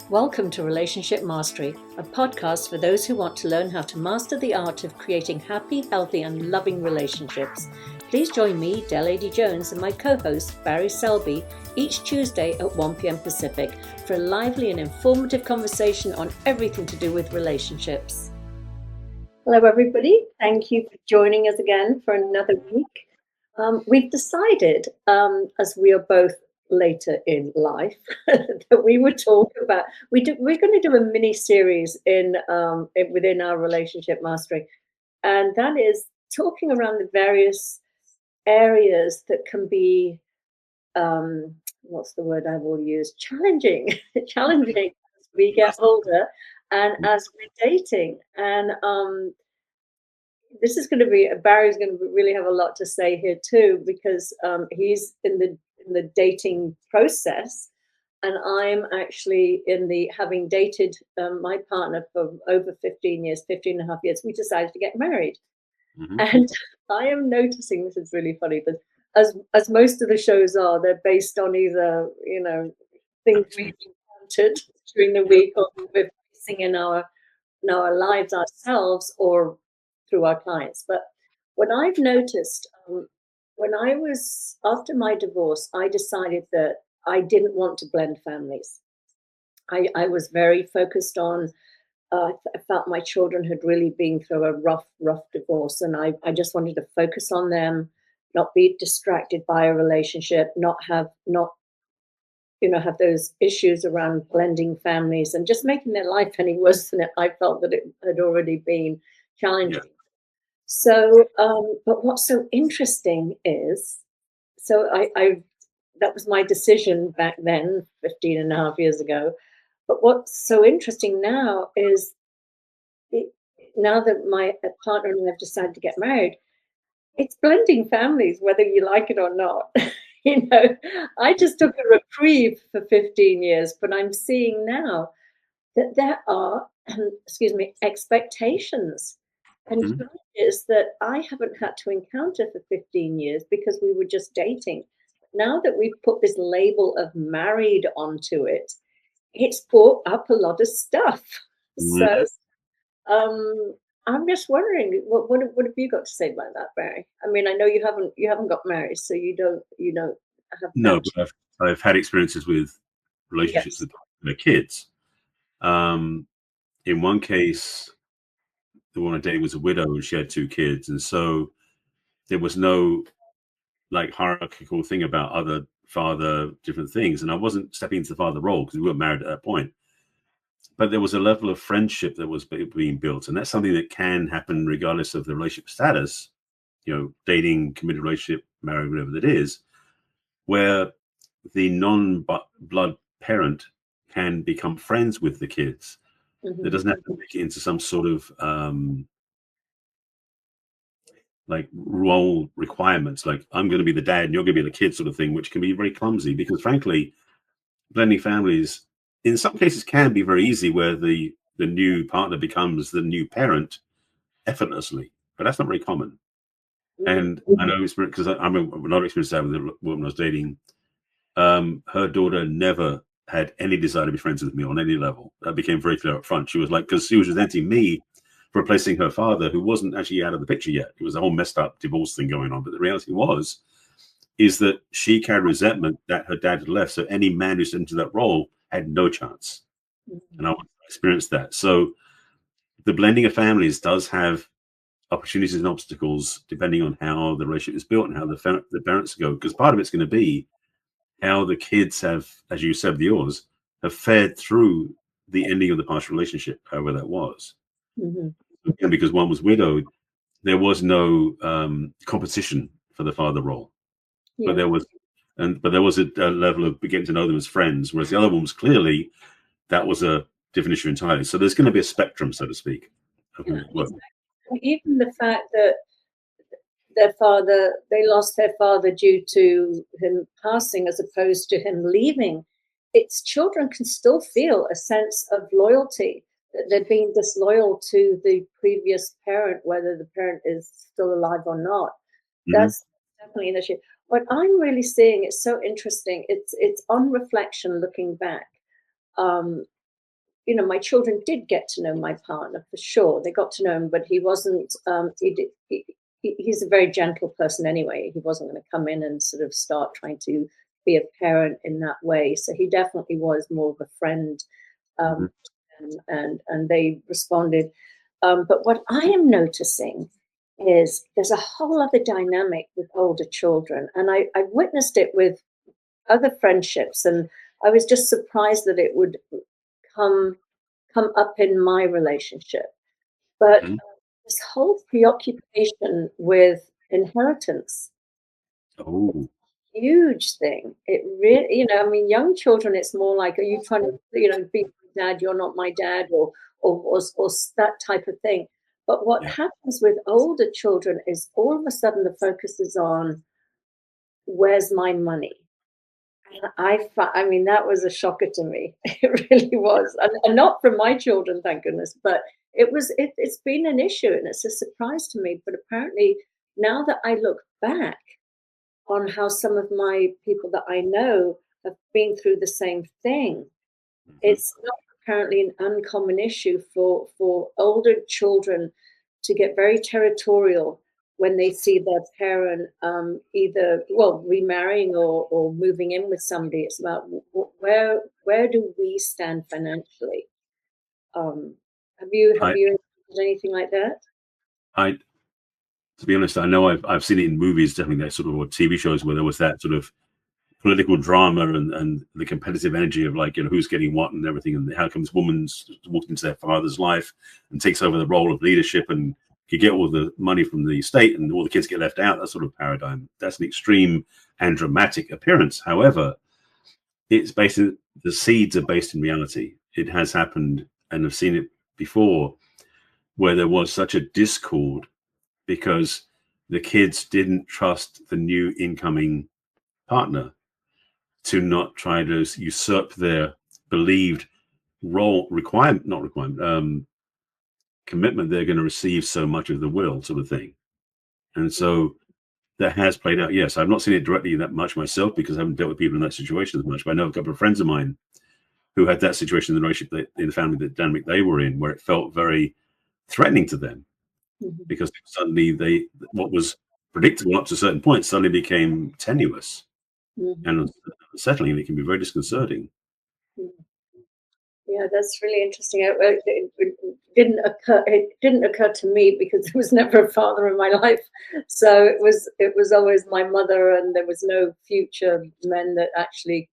Welcome to Relationship Mastery, a podcast for those who want to learn how to master the art of creating happy, healthy, and loving relationships. Please join me, Lady Jones, and my co-host, Barry Selby, each Tuesday at 1 p.m. Pacific for a lively and informative conversation on everything to do with relationships. Hello, everybody. Thank you for joining us again for another week. We've decided, as we are both later in life, that we would talk about. We're going to do a mini series within our relationship mastery, and that is talking around the various areas that can be, what's the word I will use? Challenging, challenging as we get older and as we're dating. And this is going to be Barry's going to really have a lot to say here too, because he's in the dating process, and I'm actually in the having dated my partner for over 15 and a half years. We decided to get married. And I am noticing, this is really funny, but as most of the shows are, they're based on either things we've encountered during the week, or we're facing in our lives ourselves, or through our clients. But what I've noticed, when I was after my divorce, I decided that I didn't want to blend families. I was very focused on. I felt my children had really been through a rough divorce, and I just wanted to focus on them, not be distracted by a relationship, not have those issues around blending families and just making their life any worse than I felt that it had already been challenging. Yeah. So, but what's so interesting is, so I that was my decision back then, 15 and a half years ago. But what's so interesting now is, now that my partner and I have decided to get married, it's blending families, whether you like it or not. I just took a reprieve for 15 years, but I'm seeing now that there are, expectations and challenges that I haven't had to encounter for 15 years because we were just dating. Now that we've put this label of married onto it, it's brought up a lot of stuff. So I'm just wondering, what have you got to say about that, Barry? I mean, I know you haven't got married, so you don't have. No, but I've had experiences with relationships with their kids. In one case, the one I dated was a widow and she had 2 kids, and so there was no hierarchical thing about other father different things, and I wasn't stepping into the father role because we weren't married at that point. But there was a level of friendship that was being built, and that's something that can happen regardless of the relationship status, dating, committed relationship, married, whatever that is, where the non-blood parent can become friends with the kids. That doesn't have to make it into some sort of role requirements, like I'm going to be the dad and you're going to be the kid sort of thing, which can be very clumsy because frankly, blending families in some cases can be very easy, where the new partner becomes the new parent effortlessly, but that's not very common. And I know because I'm not experienced that with the woman I was dating. Her daughter never had any desire to be friends with me on any level. That became very clear up front. She was because she was resenting me for replacing her father, who wasn't actually out of the picture yet. It was a whole messed up divorce thing going on. But the reality is that she carried resentment that her dad had left. So any man who stepped into that role had no chance. And I experienced that. So the blending of families does have opportunities and obstacles depending on how the relationship is built and how the parents go. Because part of it's going to be how the kids have, as you said, yours, have fared through the ending of the past relationship, however that was. Again, because one was widowed, there was no competition for the father role. Yeah. But there was a level of getting to know them as friends, whereas the other one was clearly, that was a different issue entirely. So there's going to be a spectrum, so to speak. Yeah, exactly. Even the fact that they lost their father due to him passing as opposed to him leaving, its children can still feel a sense of loyalty, that they're being disloyal to the previous parent, whether the parent is still alive or not. That's definitely an issue. What I'm really seeing is so interesting. It's on reflection, looking back. my children did get to know my partner for sure. They got to know him, but he wasn't. He's a very gentle person anyway. He wasn't going to come in and sort of start trying to be a parent in that way. So he definitely was more of a friend, Mhm. um, and they responded. But what I am noticing is there's a whole other dynamic with older children, and I witnessed it with other friendships, and I was just surprised that it would come come up in my relationship. But Mhm. this whole preoccupation with inheritance, Oh, huge thing. It really, I mean, young children, it's more like, are you trying to, be my dad? You're not my dad, or that type of thing. But what yeah. happens with older children is all of a sudden the focus is on where's my money. And I mean, that was a shocker to me. It really was, and not from my children, thank goodness. But it's been an issue, and it's a surprise to me. But apparently, now that I look back on how some of my people that I know have been through the same thing, Mhm. it's not apparently an uncommon issue for older children to get very territorial when they see their parent either remarrying or moving in with somebody. It's about where do we stand financially? Um, have I, you encountered anything like that? I, to be honest, I know I've seen it in movies, definitely that sort of, or TV shows where there was that sort of political drama and the competitive energy of, like, who's getting what and everything, and how comes woman's walked into their father's life and takes over the role of leadership and could get all the money from the state and all the kids get left out. That sort of paradigm. That's an extreme and dramatic appearance. However, it's based in, the seeds are based in reality. It has happened, and I've seen it before, where there was such a discord because the kids didn't trust the new incoming partner to not try to usurp their believed role requirement, not requirement, commitment. They're going to receive so much of the will, sort of thing. And so that has played out. Yes, I've not seen it directly that much myself because I haven't dealt with people in that situation as much. But I know a couple of friends of mine who had that situation in the relationship, in the family, the dynamic they were in, where it felt very threatening to them Mhm, because suddenly what was predictable up to a certain point suddenly became tenuous mhm, and unsettling, and it can be very disconcerting. mhm. Yeah, that's really interesting. It didn't occur to me because there was never a father in my life. So it was always my mother, and there was no future men that actually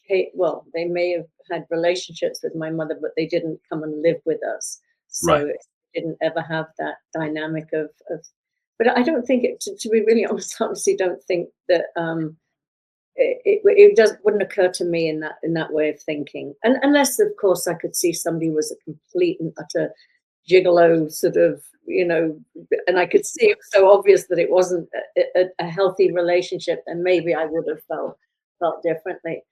came. Well, they may have had relationships with my mother, but they didn't come and live with us. Right. So it didn't ever have that dynamic of. But I don't think to be really honest, honestly, don't think that it just wouldn't occur to me in that way of thinking, and unless of course I could see somebody was a complete and utter gigolo sort of, and I could see it was so obvious that it wasn't a healthy relationship, and maybe I would have felt differently.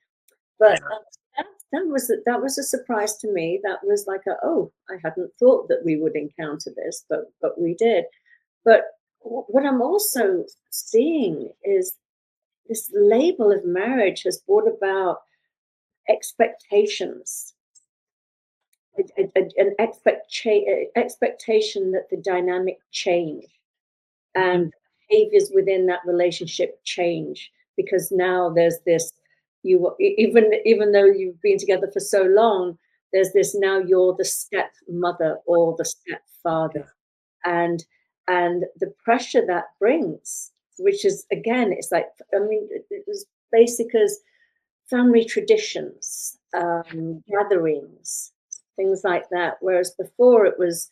But Yeah. that was a surprise to me. That was like oh, I hadn't thought that we would encounter this, but we did. But what I'm also seeing is this label of marriage has brought about expectations, expectation that the dynamic change Mhm. and behaviors within that relationship change, because now there's this, even though you've been together for so long, there's this, now you're the stepmother or the stepfather, Yeah. and the pressure that brings, which is, again, it's like, I mean, it was basic as family traditions, gatherings, things like that. Whereas before it was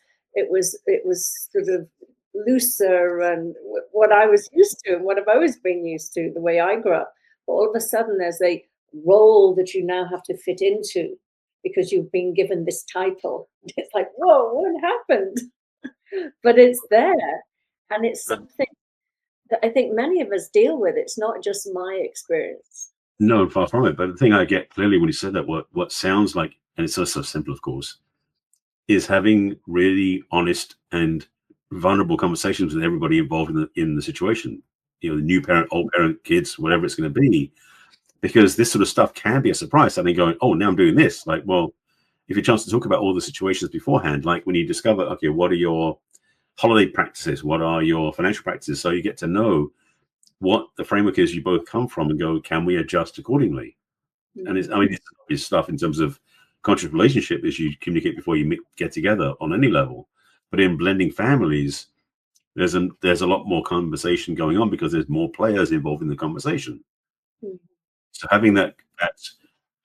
sort of looser, and what I was used to and what I've always been used to, the way I grew up. But all of a sudden, there's a role that you now have to fit into because you've been given this title. It's like, whoa, what happened? But it's there, and it's But something that I think many of us deal with. It's not just my experience. no, far from it. But the thing I get clearly when you said that, what sounds like, and it's so simple, of course, is having really honest and vulnerable conversations with everybody involved in the situation. The new parent, old parent, kids, whatever it's going to be, because this sort of stuff can be a surprise. Suddenly going, oh, now I'm doing this. Like, well, if you chance to talk about all the situations beforehand, like when you discover, okay, what are your holiday practices, what are your financial practices, so you get to know what the framework is you both come from and go, can we adjust accordingly? And it's, Mhm. I mean, it's obvious stuff in terms of conscious relationship is you communicate before you get together on any level. But in blending families, there's a lot more conversation going on because there's more players involved in the conversation. Mhm. So having that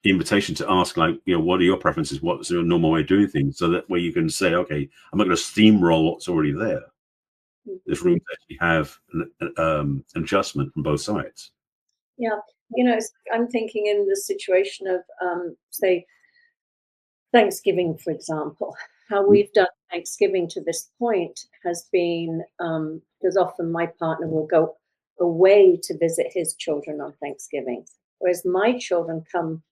invitation to ask, like, what are your preferences? What's your normal way of doing things? So that way you can say, okay, I'm not going to steamroll what's already there. There's Mhm. room to actually have an adjustment from both sides. Yeah, I'm thinking in the situation of, say, Thanksgiving, for example. How we've done Thanksgiving to this point has been, because often my partner will go away to visit his children on Thanksgiving, whereas my children come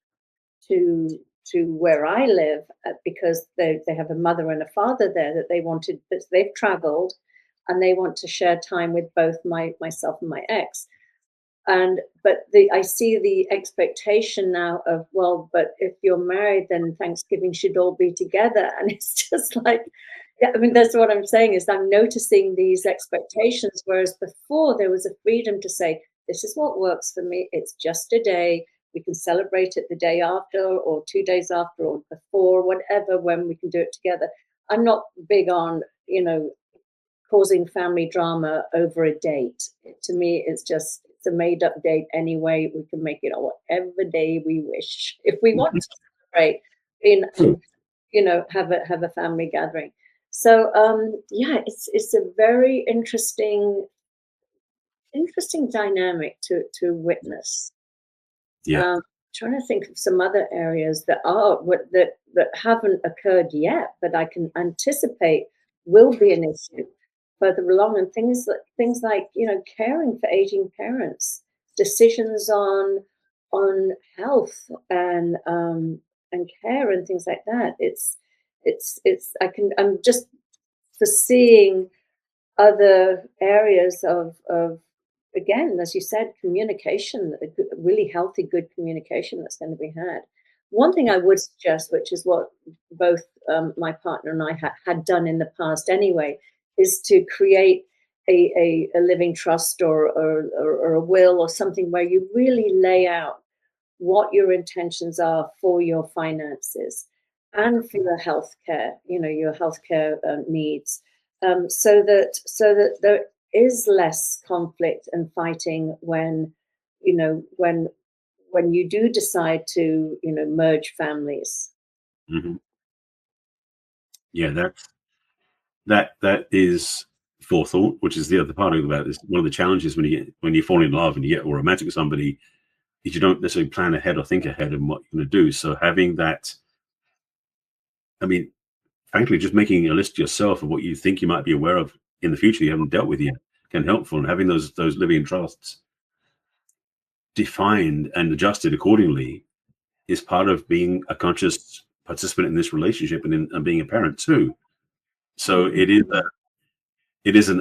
to where I live, because they have a mother and a father there that they've traveled, and they want to share time with both myself and my ex. And but the I see the expectation now of, well, but if you're married, then Thanksgiving should all be together. And it's just like, yeah, I mean, that's what I'm saying is I'm noticing these expectations, whereas before there was a freedom to say, this is what works for me. It's just a day. We can celebrate it the day after or 2 days after or before, whatever, when we can do it together. I'm not big on, causing family drama over a date. To me, it's a made up date anyway. We can make it on whatever day we wish if we want to celebrate in have a family gathering. So yeah, it's a very interesting dynamic to witness. Yeah. Trying to think of some other areas that haven't occurred yet, but I can anticipate will be an issue further along, and things like caring for aging parents, decisions on health and care and things like that. I'm just foreseeing other areas of again, as you said, communication, really healthy, good communication that's going to be had. One thing I would suggest, which is what both my partner and I had done in the past anyway, is to create a living trust or a will or something where you really lay out what your intentions are for your finances and for your healthcare, your healthcare needs, so that there is less conflict and fighting you know, when when you do decide to, merge families. Hmm. Yeah, that is forethought, which is the other part of that. Is one of the challenges when you fall in love and you get romantic with somebody, is you don't necessarily plan ahead or think ahead of what you're going to do. So having that, I mean, frankly, just making a list yourself of what you think you might be aware of in the future you haven't dealt with yet can helpful. And having those living trusts defined and adjusted accordingly is part of being a conscious participant in this relationship and being a parent too. So Mhm. it is a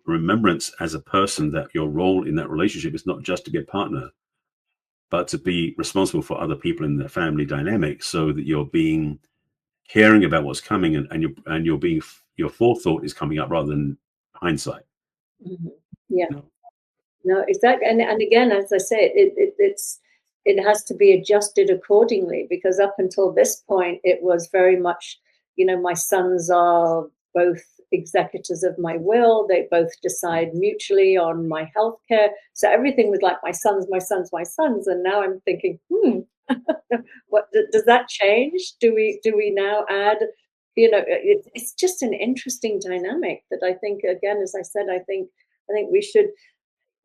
remembrance as a person that your role in that relationship is not just to be a partner, but to be responsible for other people in the family dynamic, so that you're being caring about what's coming, and you're being your forethought is coming up rather than hindsight. Mhm. Yeah. You know? No, exactly. And again, as I say, it has to be adjusted accordingly, because up until this point, it was very much, my sons are both executors of my will. They both decide mutually on my health care. So everything was like my sons, my sons, my sons. And now I'm thinking, does that change? Do we now add? It's just an interesting dynamic that I think, again, as I said, I think we should.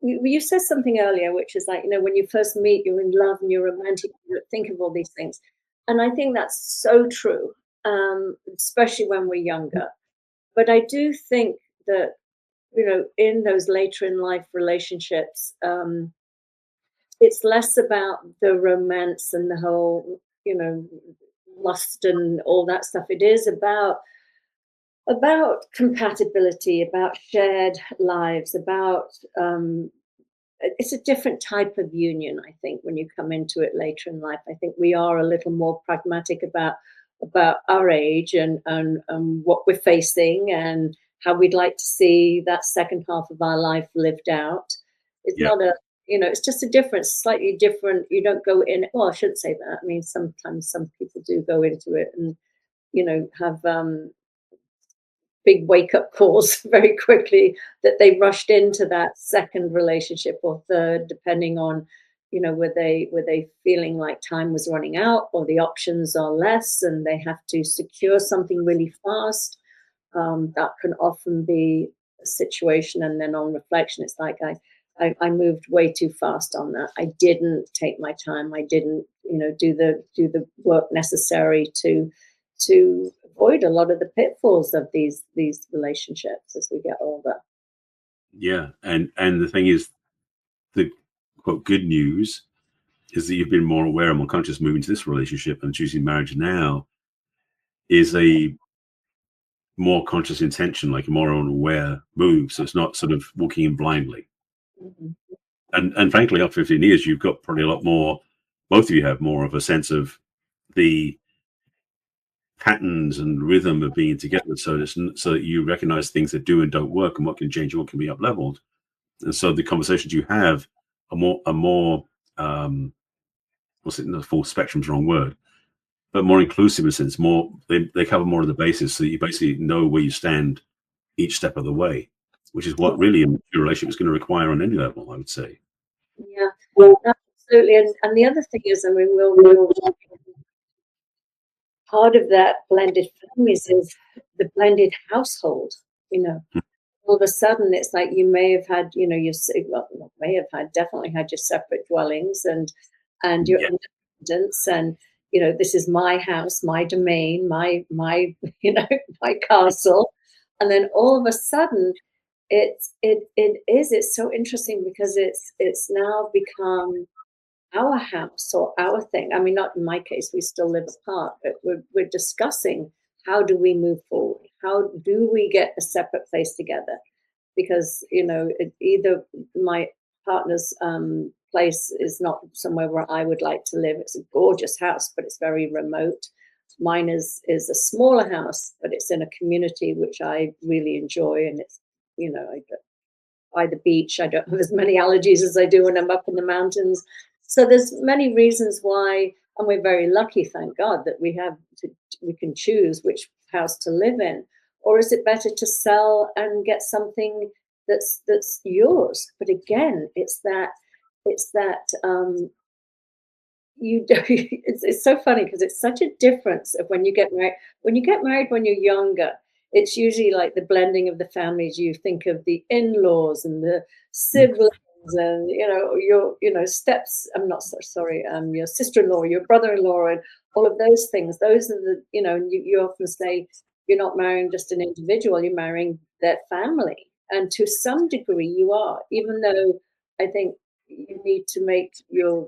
You said something earlier, which is like, when you first meet, you're in love and you're romantic, you think of all these things. And I think that's so true, especially when we're younger. But I do think that, in those later in life relationships, it's less about the romance and the whole, lust and all that stuff. It is about compatibility, about shared lives, about it's a different type of union, I think, when you come into it later in life. I think we are a little more pragmatic about our age and what we're facing and how we'd like to see that second half of our life lived out. It's Yeah. not a, it's just a different, slightly different. You don't go in. Well, I shouldn't say that. I mean, sometimes some people do go into it and have big wake up calls very quickly that they rushed into that second relationship or third, depending on, were they feeling like time was running out or the options are less and they have to secure something really fast. That can often be a situation. And then on reflection, it's like I moved way too fast on that. I didn't take my time. I didn't, do the work necessary to avoid a lot of the pitfalls of these relationships as we get older. Yeah. And the thing is, the quote good news is that you've been more aware and more conscious moving to this relationship, and choosing marriage now is a more conscious intention, like a more aware move. So it's not sort of walking in blindly. Mhm. And frankly, after 15 years, you've got probably a lot more, both of you have more of a sense of the patterns and rhythm of being together. So that you recognize things that do and don't work and what can change and what can be up leveled. And so the conversations you have are more what's it, the full spectrum's the wrong word, but more inclusive in a sense. More, they cover more of the basis, so you basically know where you stand each step of the way, which is what really a mature relationship is going to require on any level, I would say. Yeah, absolutely. And the other thing is, I mean, we'll part of that blended families is the blended household. You know, all of a sudden it's like you may have had, well, not may have had, definitely had your separate dwellings and your Yeah. independence, and this is my house, my domain, my my castle, and then all of a sudden it's so interesting because it's now become our house or our thing. I mean, not in my case, we still live apart, but we're discussing how do we move forward? How do we get a separate place together? Because either my partner's place is not somewhere where I would like to live. It's a gorgeous house, but it's very remote. Mine is a smaller house, but it's in a community which I really enjoy, and it's I by the beach. I don't have as many allergies as I do when I'm up in the mountains. So there's many reasons why, and we're very lucky, thank God, that we can choose which house to live in. Or is it better to sell and get something that's yours? But again, it's that you do, it's so funny because it's such a difference of when you get married. When you get married when you're younger, it's usually like the blending of the families. You think of the in-laws and the siblings and your steps. I'm not so sorry, your sister-in-law, your brother-in-law, and all of those things. Those are the and you often say you're not marrying just an individual, you're marrying their family. And to some degree you are, even though I think you need to make your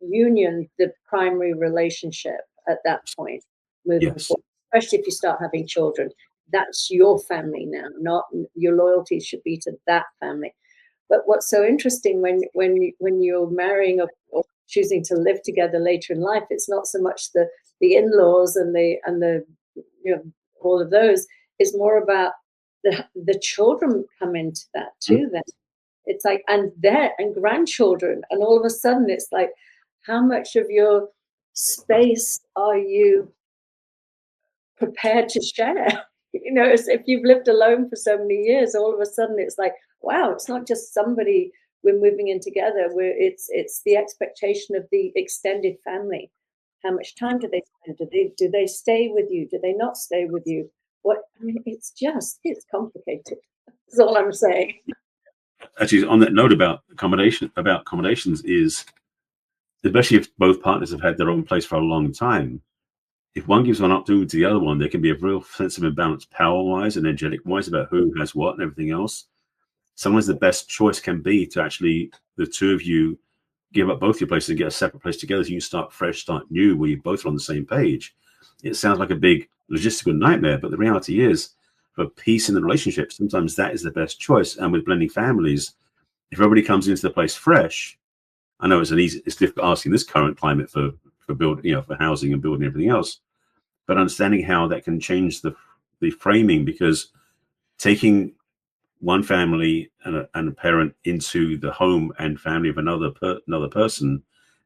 union the primary relationship at that point moving Yes. forward, especially if you start having children. That's your family now, not your loyalties should be to that family. But what's so interesting when you're marrying or choosing to live together later in life, it's not so much the in-laws and the all of those. It's more about the children come into that too. Then it's like, and grandchildren, and all of a sudden it's like, how much of your space are you prepared to share? As if you've lived alone for so many years, all of a sudden it's like, wow, it's not just somebody we're moving in together. It's the expectation of the extended family. How much time do they spend? Do they stay with you? Do they not stay with you? What I mean, it's complicated. That's all I'm saying. Actually, on that note about accommodations is, especially if both partners have had their own place for a long time, if one gives one up to the other one, there can be a real sense of imbalance power-wise and energetic-wise about who has what and everything else. Sometimes the best choice can be to actually, the two of you, give up both your places and get a separate place together so you can start fresh, start new, where you both are on the same page. It sounds like a big logistical nightmare, but the reality is, for peace in the relationship, sometimes that is the best choice. And with blending families, if everybody comes into the place fresh, I know it's difficult asking this current climate for building, for housing and building everything else, but understanding how that can change the framing, because taking one family and a parent into the home and family of another person,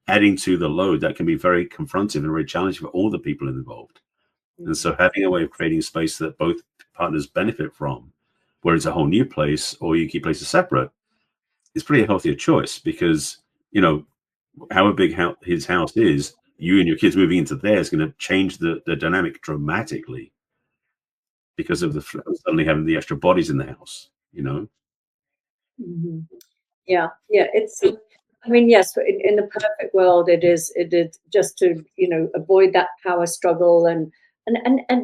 adding to the load, that can be very confrontive and very challenging for all the people involved. And so having a way of creating space that both partners benefit from, where it's a whole new place or you keep places separate, is pretty healthier choice, because, however big his house is, you and your kids moving into there is going to change the dynamic dramatically because of the suddenly having the extra bodies in the house, Mhm. Yeah, yeah. I mean, yes, in the perfect world, it is just to, avoid that power struggle and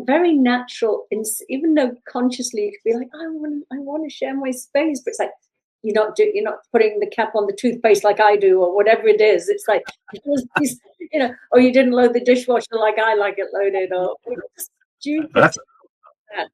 very natural. Even though consciously you could be like, I want to share my space, but it's like you're not putting the cap on the toothpaste like I do, or whatever it is. It's like, or you didn't load the dishwasher like I like it loaded, or just due to that's that.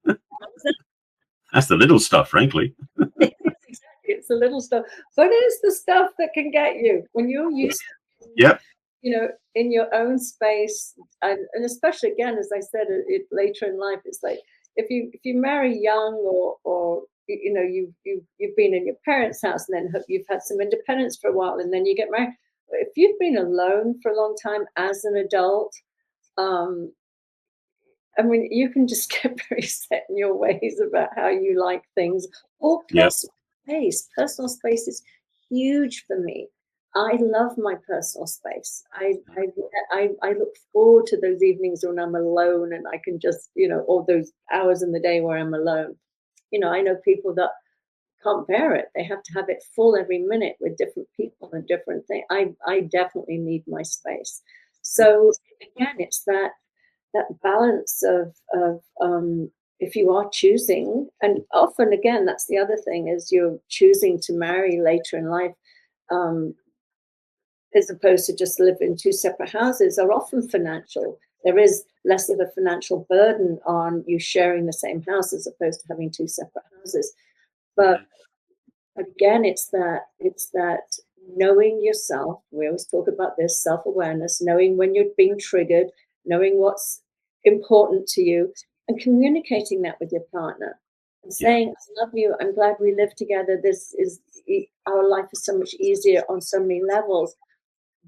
that's the little stuff, frankly. Exactly. It's the little stuff, but it's the stuff that can get you when you're used to, Yep. in your own space, and especially again, as I said, later in life, it's like if you marry young, or you've been in your parents' house, and then you've had some independence for a while, and then you get married. If you've been alone for a long time as an adult, um, I mean, you can just get very set in your ways about how you like things. Or Yep. personal space. Personal space is huge for me. I love my personal space. I look forward to those evenings when I'm alone and I can just, all those hours in the day where I'm alone. I know people that can't bear it. They have to have it full every minute with different people and different things. I definitely need my space. So again, it's that balance of if you are choosing, and often again that's the other thing, is you're choosing to marry later in life, um, as opposed to just live in two separate houses, are often financial. There is less of a financial burden on you sharing the same house as opposed to having two separate houses. But again, it's that knowing yourself. We always talk about this self-awareness, knowing when you're being triggered, knowing what's important to you, and communicating that with your partner and Yeah. saying, I love you, I'm glad we live together, this is our life is so much easier on so many levels.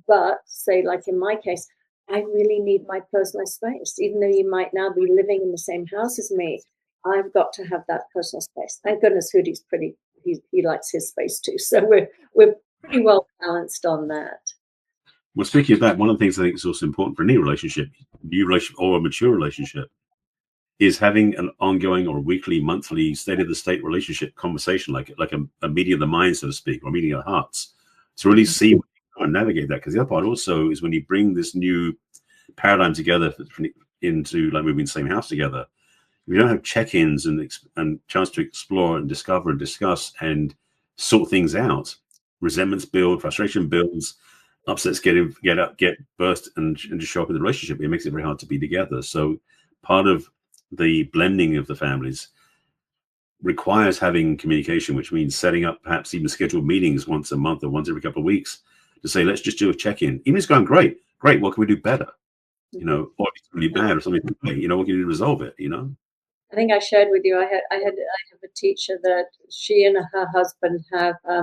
But say, like in my case, I really need my personal space. Even though you might now be living in the same house as me, I've got to have that personal space. Thank goodness Hoodie's pretty, he likes his space too. So we're pretty well balanced on that. Well, speaking of that, one of the things I think is also important for any relationship, new relationship or a mature relationship, is having an ongoing or weekly, monthly state of the state relationship conversation, like a meeting of the mind, so to speak, or a meeting of the hearts, to really see and navigate that. Because the other part also is when you bring this new paradigm together into like moving the same house together, if you don't have check-ins and chance to explore and discover and discuss and sort things out, resentments build, frustration builds, upsets get burst and just show up in the relationship. It makes it very hard to be together. So part of the blending of the families requires having communication, which means setting up perhaps even scheduled meetings once a month or once every couple of weeks to say, let's just do a check-in. Even if it's going great, what can we do better? Or if it's really bad or something, what can you do to resolve it? I think I shared with you. I have a teacher that she and her husband have. I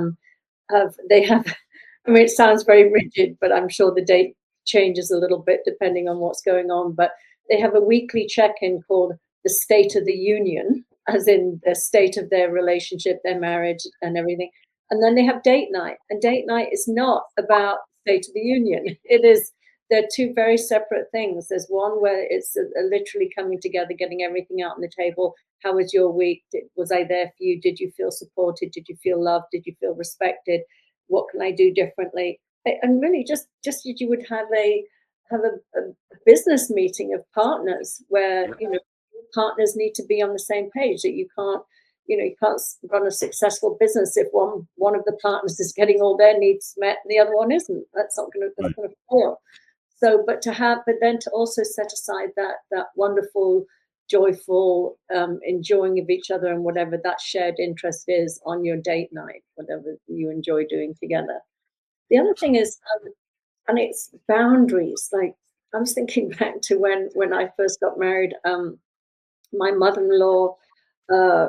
mean, it sounds very rigid, but I'm sure the date changes a little bit depending on what's going on. But they have a weekly check-in called the State of the Union, as in the state of their relationship, their marriage, and everything. And then they have date night, and date night is not about State of the Union. It is they're two very separate things. There's one where it's literally coming together, getting everything out on the table. How was your week? Was I there for you? Did you feel supported? Did you feel loved? Did you feel respected? What can I do differently? And really, just that you would have a business meeting of partners where partners need to be on the same page. That you can't run a successful business if one of the partners is getting all their needs met and the other one isn't. That's not going to that's going to fail. So, but then to also set aside that wonderful joyful enjoying of each other and whatever that shared interest is on your date night, whatever you enjoy doing together. The other thing is, and it's boundaries. Like, I was thinking back to when I first got married. My mother-in-law uh,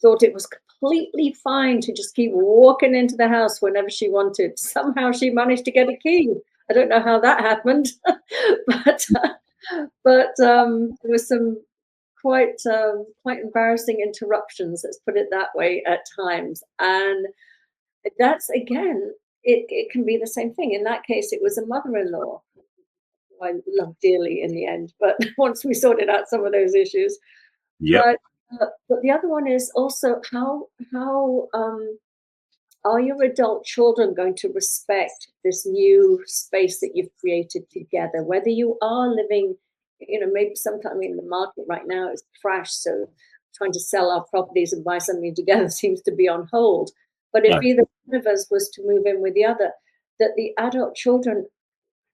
thought it was completely fine to just keep walking into the house whenever she wanted. Somehow she managed to get a key. I don't know how that happened, but there was some quite embarrassing interruptions. Let's put it that way at times, and that's again, it can be the same thing. In that case, it was a mother-in-law who I loved dearly in the end. But once we sorted out some of those issues, Yep. but the other one is also how are your adult children going to respect this new space that you've created together? Whether you are living, maybe sometime in the market right now is crashed, so trying to sell our properties and buy something together seems to be on hold. But if Right. either one of us was to move in with the other, that the adult children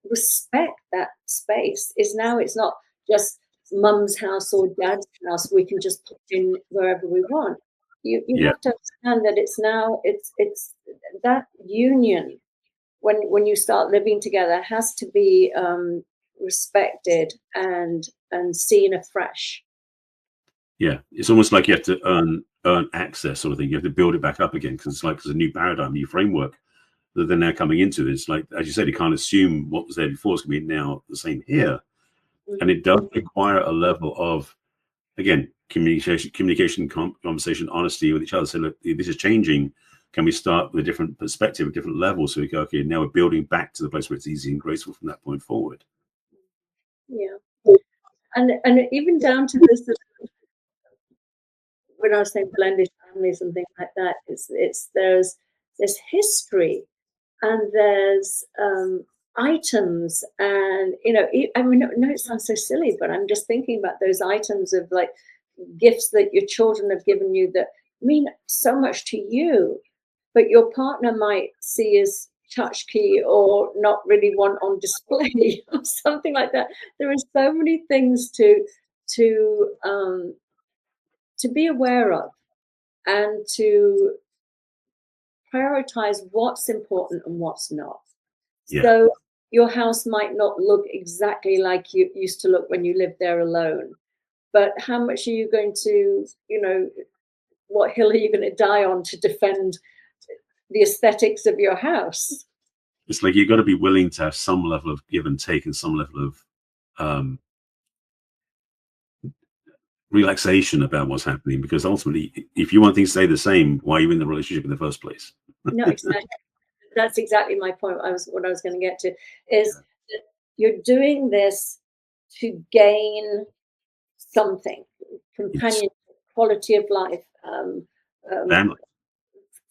respect that space. Is now it's not just mum's house or dad's house. We can just pop in wherever we want. You Yeah. have to understand that it's that union when you start living together has to be respected and seen afresh. Yeah. It's almost like you have to earn access, sort of thing. You have to build it back up again because it's a new paradigm, new framework that they're now coming into. It's like, as you said, you can't assume what was there before is going to be now the same here, and Mhm. it does require a level of, again, communication, conversation, honesty with each other. So, look, this is changing. Can we start with a different perspective, a different level? So we go, okay, now we're building back to the place where it's easy and graceful from that point forward. Yeah, and even down to this, when I was saying blended families and things like that, it's there's history and there's items, and I mean, no, it sounds so silly, but I'm just thinking about those items of like gifts that your children have given you that mean so much to you, but your partner might see as tchotchke or not really want on display or something like that. There are so many things to um, to be aware of and to prioritize what's important and what's not. Yeah. So your house might not look exactly like you used to look when you lived there alone, but how much are you going to, what hill are you going to die on to defend the aesthetics of your house? It's like you've got to be willing to have some level of give and take and some level of um, relaxation about what's happening. Because ultimately, if you want things to stay the same, why are you in the relationship in the first place? No, exactly. That's exactly my point. What I was going to get to is that you're doing this to gain something, Yes. companionship, quality of life, um,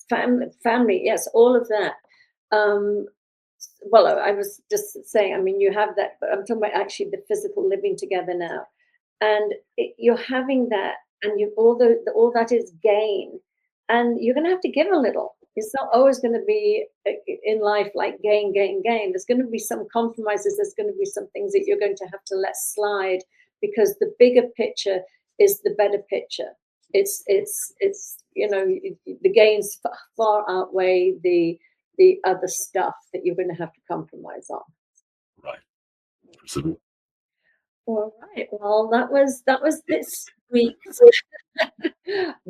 Family. family, yes, all of that. Um, well, I was just saying, I mean, you have that, but I'm talking about actually the physical living together now, and you're having that, and you all that is gain, and you're going to have to give a little. It's not always going to be in life like gain, gain, gain. There's going to be some compromises. There's going to be some things that you're going to have to let slide because the bigger picture is the better picture. It's the gains far outweigh the other stuff that you're going to have to compromise on. Right. Absolutely. All right. Well, that was this week's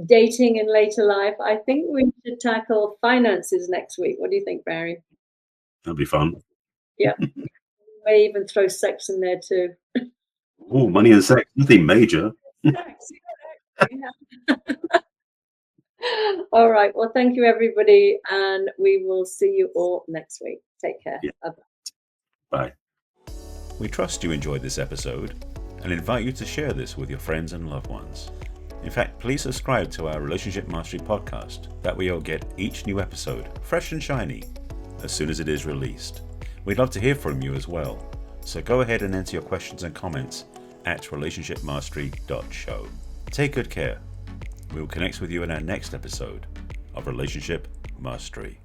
dating in later life. I think we should tackle finances next week. What do you think, Barry? That'll be fun. Yeah, we may even throw sex in there too. Oh, money and sex. Nothing major. Sex, yeah. All right. Well, thank you, everybody, and we will see you all next week. Take care. Yeah. Bye. Bye. We trust you enjoyed this episode and invite you to share this with your friends and loved ones. In fact, please subscribe to our Relationship Mastery podcast. That way you'll get each new episode fresh and shiny as soon as it is released. We'd love to hear from you as well, so go ahead and enter your questions and comments at relationshipmastery.show. Take good care. We will connect with you in our next episode of Relationship Mastery.